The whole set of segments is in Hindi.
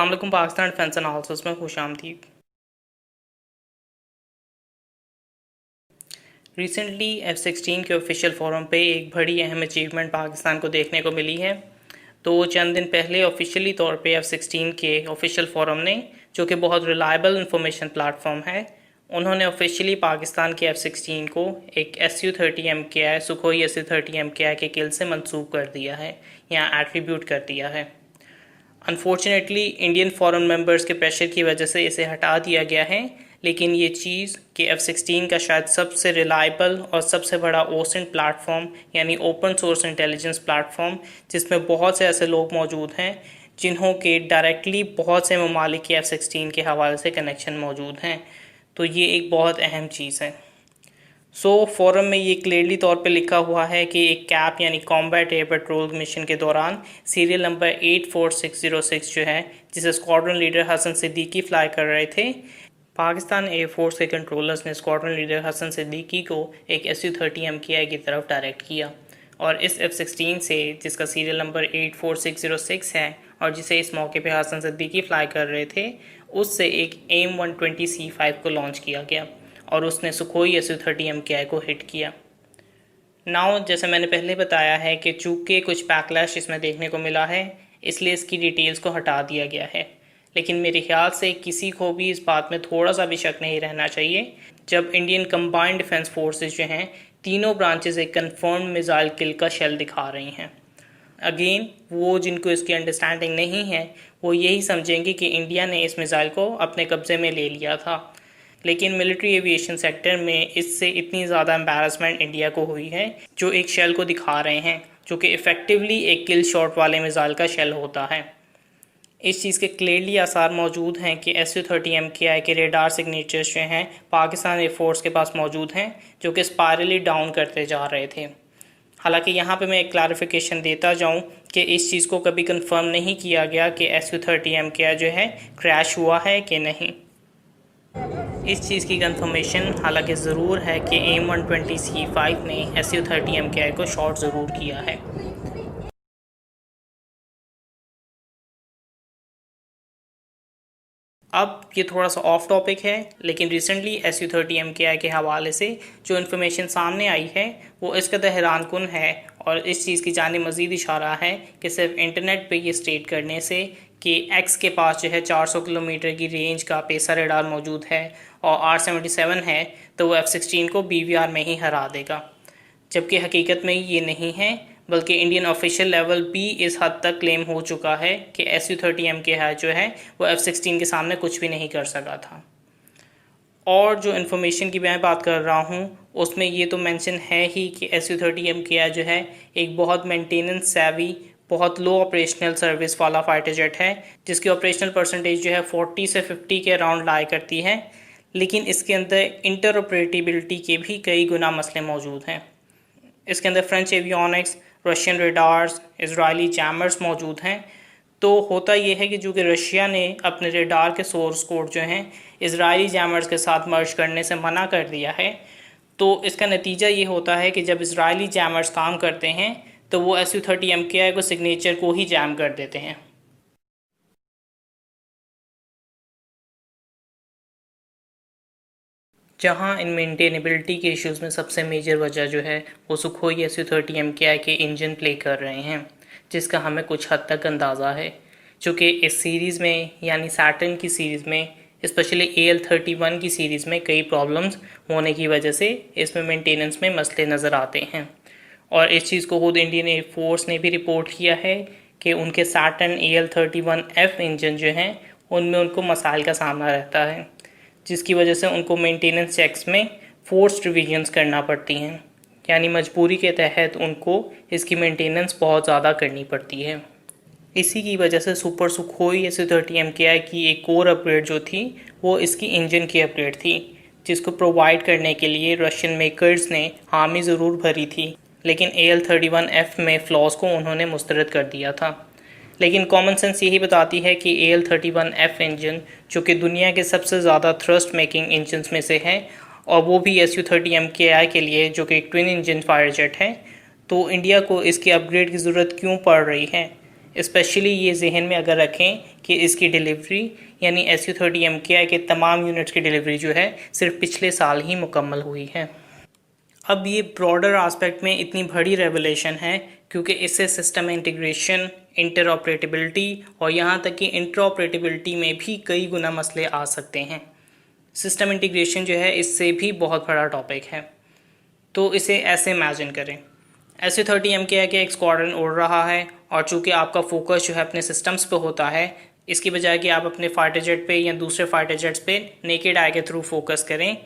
अस्सलाम वालेकुम। पाकिस्तान डिफेंस एनालिसिस में खुशामदीद। रिसेंटली F-16 के ऑफिशियल फोरम पे एक बड़ी अहम अचीवमेंट पाकिस्तान को देखने को मिली है। तो चंद दिन पहले ऑफिशियली तौर पे F-16 के ऑफिशियल फोरम ने, जो कि बहुत रिलायबल इंफॉर्मेशन प्लेटफॉर्म है, उन्होंने ऑफिशियली पाकिस्तान के F-16 को एक Su-30 MKI Sukhoi Su-30 MKI के किल से मंसूब कर दिया है या एट्रीब्यूट कर दिया है। अनफॉर्चुनेटली इंडियन फॉरेन मेंबर्स के प्रेशर की वजह से इसे हटा दिया गया है, लेकिन ये चीज़ कि F-16 का शायद सबसे रिलायबल और सबसे बड़ा ओसेंट प्लेटफॉर्म यानी ओपन सोर्स इंटेलिजेंस प्लेटफॉर्म, जिसमें बहुत से ऐसे लोग मौजूद हैं जिन्हों के डायरेक्टली बहुत से ममालिक के F-16 के हवाले से कनेक्शन मौजूद हैं, तो ये एक बहुत अहम चीज़ है। फोरम में ये क्लियरली तौर पे लिखा हुआ है कि एक कैप यानी कॉम्बैट एयर पेट्रोल मिशन के दौरान सीरियल नंबर 84606 जो है, जिसे squadron leader Hasan Siddiqui fly कर रहे थे, पाकिस्तान एयरफोर्स के कंट्रोलर्स ने स्क्वाड्रन लीडर हसन सिद्दीकी को एक Su-30 MKI की तरफ डायरेक्ट किया और इस F-16 से, जिसका सीरियल नंबर 84606 है और जिसे इस मौके पे हसन सिद्दीकी फ्लाई कर रहे थे, उससे एक AIM-120C5 को लॉन्च किया गया और उसने सुखोई Su-30 MKI को हिट किया। नाउ जैसे मैंने पहले बताया है कि चूँकि कुछ बैकलैश इसमें देखने को मिला है, इसलिए इसकी डिटेल्स को हटा दिया गया है, लेकिन मेरे ख्याल से किसी को भी इस बात में थोड़ा सा भी शक नहीं रहना चाहिए जब इंडियन कंबाइंड डिफेंस फोर्सेस जो हैं, तीनों ब्रांचेस एक कंफर्म मिसाइल किल का शेल दिखा रही हैं। अगेन वो जिनको इसकी अंडरस्टैंडिंग नहीं है वो यही समझेंगे कि इंडिया ने इस मिसाइल को अपने कब्ज़े में ले लिया था, लेकिन मिलिट्री एविएशन सेक्टर में इससे इतनी ज़्यादा एम्बैरसमेंट इंडिया को हुई है जो एक शेल को दिखा रहे हैं, जो कि इफ़ेक्टिवली एक किल शॉट वाले मिसाइल का शेल होता है। इस चीज़ के क्लियरली आसार मौजूद हैं कि Su-30 MKI के रेडार सिग्नेचर्स जो हैं पाकिस्तान एयरफोर्स के पास मौजूद हैं, जो कि स्पायरली डाउन करते जा रहे थे। हालांकि यहाँ पे मैं एक क्लैरिफिकेशन देता जाऊँ कि इस चीज़ को कभी कंफर्म नहीं किया गया कि Su-30 MKI जो है क्रैश हुआ है कि नहीं। इस चीज़ की कंफर्मेशन हालांकि ज़रूर है कि AIM-120C5 ने Su-30 MKI को शॉट ज़रूर किया है। अब ये थोड़ा सा ऑफ टॉपिक है, लेकिन रिसेंटली Su-30 MKI के हवाले से जो इन्फॉर्मेशन सामने आई है वो इस कदर हैरानकुन है और इस चीज़ की जानिब मज़ीद इशारा है कि सिर्फ इंटरनेट पे ये स्टेट करने से कि X के पास जो है 400 किलोमीटर की रेंज का पेसर रेडार मौजूद है और R-77 है, तो वो F-16 को BVR में ही हरा देगा, जबकि हकीकत में ये नहीं है, बल्कि इंडियन ऑफिशियल लेवल भी इस हद तक क्लेम हो चुका है कि Su-30 MKI जो है वो F-16 के सामने कुछ भी नहीं कर सका था। और जो इन्फॉर्मेशन की मैं बात कर रहा हूँ उसमें ये तो मेंशन है ही कि Su-30 MKI जो है एक बहुत मेंटेनेंस सेवी, बहुत लो ऑपरेशनल सर्विस वाला फाइटर जेट है, जिसकी ऑपरेशनल परसेंटेज जो है 40 से 50 के अराउंड लाई करती है, लेकिन इसके अंदर इंटरऑपरेटिबिलिटी के भी कई गुना मसले मौजूद हैं। इसके अंदर French avionics, Russian radars, Israeli jammers मौजूद हैं। तो होता यह है कि जो कि रशिया ने अपने रेडार के सोर्स कोड जो हैं इजरायली जैमर्स के साथ मर्ज करने से मना कर दिया है, तो इसका नतीजा ये होता है कि जब इजरायली जैमर्स काम करते हैं तो वो Su-30 MKI को सिग्नेचर को ही जैम कर देते हैं। जहां इन मेंटेनेबिलिटी के इश्यूज़ में सबसे मेजर वजह जो है वो सुखोई Su-30 MKI के इंजन प्ले कर रहे हैं, जिसका हमें कुछ हद तक अंदाज़ा है, चूँकि इस सीरीज़ में यानी सैटर्न की सीरीज़ में, स्पेशली AL-31 की सीरीज़ में कई प्रॉब्लम्स होने की वजह से इसमें मेंटेनेंस में मसले नज़र आते हैं। और इस चीज़ को खुद इंडियन एयरफोर्स ने भी रिपोर्ट किया है कि उनके सैटर्न AL-31F इंजन जो हैं उनमें उनको मसाइल का सामना रहता है, जिसकी वजह से उनको मेंटेनेंस चेक्स में फोर्स्ड रिविजन्स करना पड़ती हैं, यानी मजबूरी के तहत उनको इसकी मेंटेनेंस बहुत ज़्यादा करनी पड़ती है। इसी की वजह से सुपर सुखोई Su-30 MKI की एक और अपग्रेड जो थी वो इसकी इंजन की अपग्रेड थी, जिसको प्रोवाइड करने के लिए रशियन मेकर्स ने हामी ज़रूर भरी थी, लेकिन AL-31F में फ्लॉज को उन्होंने मुस्तरद कर दिया था। लेकिन कॉमन सेंस यही बताती है कि AL-31F इंजन, जो कि दुनिया के सबसे ज़्यादा थ्रस्ट मेकिंग इंजन्स में से है और वो भी Su-30 MKI के लिए, जो कि एक ट्विन इंजन फायर जेट है, तो इंडिया को इसकी अपग्रेड की ज़रूरत क्यों पड़ रही है? स्पेशली ये जहन में अगर रखें कि इसकी डिलीवरी यानी Su-30 MKI के तमाम यूनिट्स की डिलीवरी जो है सिर्फ पिछले साल ही मुकम्मल हुई है। अब ये ब्रॉडर आस्पेक्ट में इतनी बड़ी रेवलेशन है क्योंकि इससे सिस्टम इंटीग्रेशन, इंटरऑपरेटिबिलिटी और यहाँ तक कि इंटरऑपरेटिबिलिटी में भी कई गुना मसले आ सकते हैं। सिस्टम इंटीग्रेशन जो है इससे भी बहुत बड़ा टॉपिक है। तो इसे ऐसे इमेजिन करें, Su-30 MKI के एक स्क्वाड्रन उड़ रहा है और चूँकि आपका फोकस जो है अपने सिस्टम्स पे होता है, इसकी बजाय कि आप अपने फाइटर जेट पे या दूसरे फाइटर जेट्स पे नेकेड आई के थ्रू फोकस करें,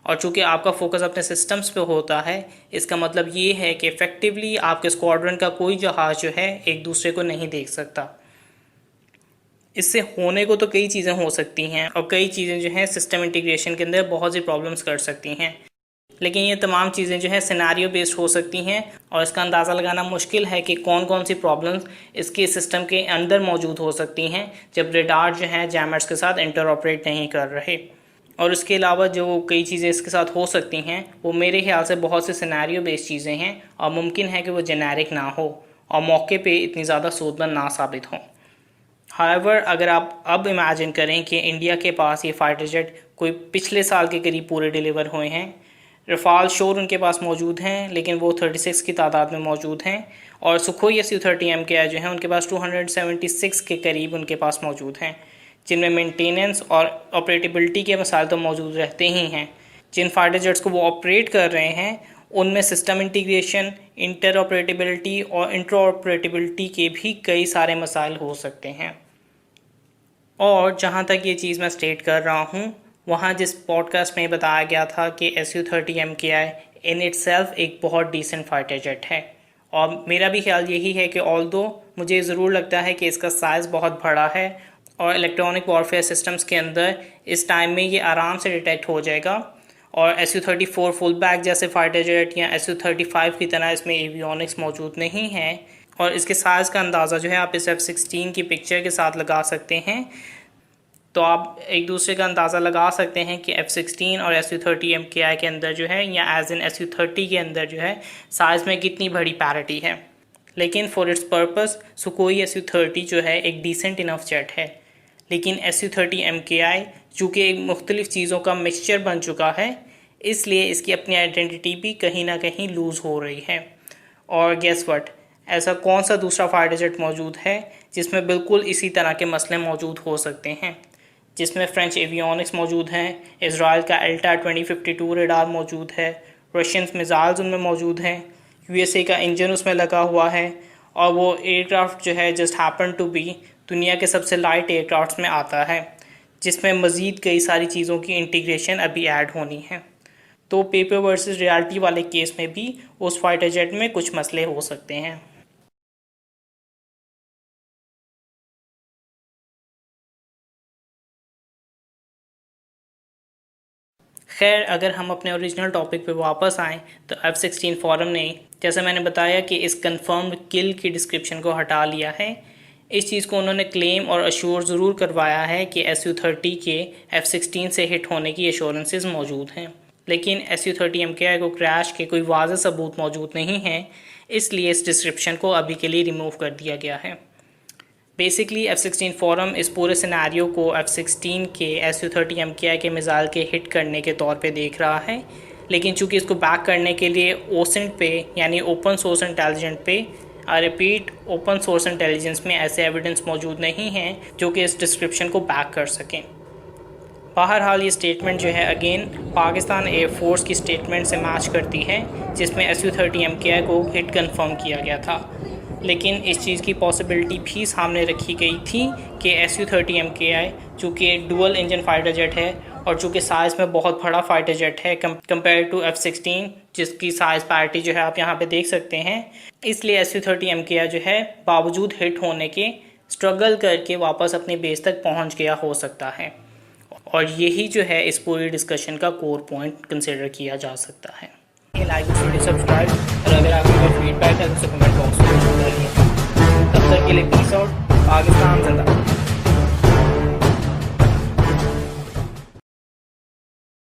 और चूँकि आपका फोकस अपने सिस्टम्स पे होता है, इसका मतलब ये है कि इफ़ेक्टिवली आपके स्क्वाड्रन का कोई जहाज़ जो है एक दूसरे को नहीं देख सकता। इससे होने को तो कई चीज़ें हो सकती हैं और कई चीज़ें जो हैं सिस्टम इंटीग्रेशन के अंदर बहुत सी प्रॉब्लम्स कर सकती हैं, लेकिन ये तमाम चीज़ें जो है सिनेरियो बेस्ड हो सकती हैं और इसका अंदाज़ा लगाना मुश्किल है कि कौन कौन सी प्रॉब्लम्स इसके सिस्टम के अंदर मौजूद हो सकती हैं जब रेडार जो है जैमर्स के साथ इंटरऑपरेट नहीं कर रहे। और इसके अलावा जो कई चीज़ें इसके साथ हो सकती हैं वो मेरे ख्याल से बहुत से सिनेरियो बेस्ड चीज़ें हैं और मुमकिन है कि वो जेनेरिक ना हो और मौके पे इतनी ज़्यादा सूदमंद ना साबित हों। हाउएवर, अगर आप अब इमेजिन करें कि इंडिया के पास ये फाइटर जेट कोई पिछले साल के करीब पूरे डिलीवर हुए हैं, रफ़ाल शोर उनके पास मौजूद हैं लेकिन वो 36 की तादाद में मौजूद हैं, और सुखोई Su-30 MKI जो हैं उनके पास 276 के करीब उनके पास मौजूद हैं, जिनमें मेंटेनेंस और ऑपरेटिबिलिटी के मसाइल तो मौजूद रहते ही हैं। जिन फाइटर जेट्स को वो ऑपरेट कर रहे हैं उनमें सिस्टम इंटीग्रेशन, इंटर ऑपरेटिबिलिटी और इंटर ऑपरेटिबिलिटी के भी कई सारे मसाइल हो सकते हैं। और जहाँ तक ये चीज़ मैं स्टेट कर रहा हूँ, वहाँ जिस पॉडकास्ट में बताया गया था कि Su-30 MKI इन इटसेल्फ एक बहुत डिसेंट फाइटर जेट है, और मेरा भी ख्याल यही है कि ऑल्दो मुझे ज़रूर लगता है कि इसका साइज़ बहुत बड़ा है और इलेक्ट्रॉनिक वॉरफेयर सिस्टम्स के अंदर इस टाइम में ये आराम से डिटेक्ट हो जाएगा, और Su-34 फुल बैक जैसे फाइटर जेट या Su-35 की तरह इसमें एवियोनिक्स मौजूद नहीं है, और इसके साइज़ का अंदाज़ा जो है आप इस F-16 की पिक्चर के साथ लगा सकते हैं। तो आप एक दूसरे का अंदाज़ा लगा सकते हैं कि F-16 और Su-30 MKI के अंदर जो है या एज इन Su-30 के अंदर जो है साइज़ में कितनी बड़ी पैरिटी है। लेकिन for its purpose Sukhoi Su-30 जो है एक डिसेंट इनफ जेट है, लेकिन Su-30 MKI चूँकि एक मुख्तलिफ़ चीज़ों का मिक्सचर बन चुका है, इसलिए इसकी अपनी आइडेंटिटी भी कहीं ना कहीं लूज़ हो रही है। और गेस व्हाट, ऐसा कौन सा दूसरा फाइटर जेट मौजूद है जिसमें बिल्कुल इसी तरह के मसले मौजूद हो सकते हैं, जिसमें फ्रेंच एवियोनिक्स मौजूद हैं, इजराइल का एल्टा 2052 रेडार मौजूद है, रशियन मिसाइल्स उनमें मौजूद हैं, USA का इंजन उसमें लगा हुआ है, और वो एयरक्राफ्ट जो है जस्ट हैपन टू बी दुनिया के सबसे लाइट एयरक्राफ्ट्स में आता है, जिसमें मज़ीद कई सारी चीज़ों की इंटीग्रेशन अभी ऐड होनी है। तो पेपर वर्सेस रियलिटी वाले केस में भी उस फाइटर जेट में कुछ मसले हो सकते हैं। खैर, अगर हम अपने ओरिजिनल टॉपिक पे वापस आएँ तो F-16 फोरम ने, जैसे मैंने बताया कि इस कंफर्म्ड किल की डिस्क्रिप्शन को हटा लिया है। इस चीज़ को उन्होंने क्लेम और अश्योर ज़रूर करवाया है कि Su-30 के F-16 से हिट होने की एश्योरेंसेस मौजूद हैं, लेकिन Su-30 MKI को क्रैश के कोई वाज़ेह सबूत मौजूद नहीं हैं, इसलिए इस डिस्क्रिप्शन को अभी के लिए रिमूव कर दिया गया है। बेसिकली F-16 फोरम इस पूरे सिनेरियो को F-16 के Su-30 MKI के मिसाइल के हिट करने के तौर पे देख रहा है, लेकिन चूंकि इसको बैक करने के लिए OSINT पे यानी ओपन सोर्स इंटेलिजेंस पे, I repeat open source intelligence में ऐसे एविडेंस मौजूद नहीं हैं जो कि इस डिस्क्रिप्शन को बैक कर सकें। बहरहाल ये स्टेटमेंट जो है अगेन पाकिस्तान एयरफोर्स की स्टेटमेंट से मैच करती है, जिसमें Su-30 MKI को हिट कंफर्म किया गया था, लेकिन इस चीज़ की पॉसिबिलिटी भी सामने रखी गई थी कि Su-30 MKI चूँकि डुअल इंजन फाइटर जेट है और चूँकि साइज़ में बहुत बड़ा फाइटर जेट है कंपेयर टू F-16 जिसकी साइज़ पैरिटी जो है आप यहाँ पे देख सकते हैं, इसलिए Su-30 MKI जो है बावजूद हिट होने के स्ट्रगल करके वापस अपनी बेस तक पहुँच गया हो सकता है, और यही जो है इस पूरी डिस्कशन का कोर पॉइंट कंसिडर किया जा सकता है। लाइक वीडियो सब्सक्राइब, और अगर आपको कोई फीडबैक है तो कमेंट बॉक्स में जरूर डालिए। तब तक के लिए पीस आउट, पाकिस्तान जिंदाबाद।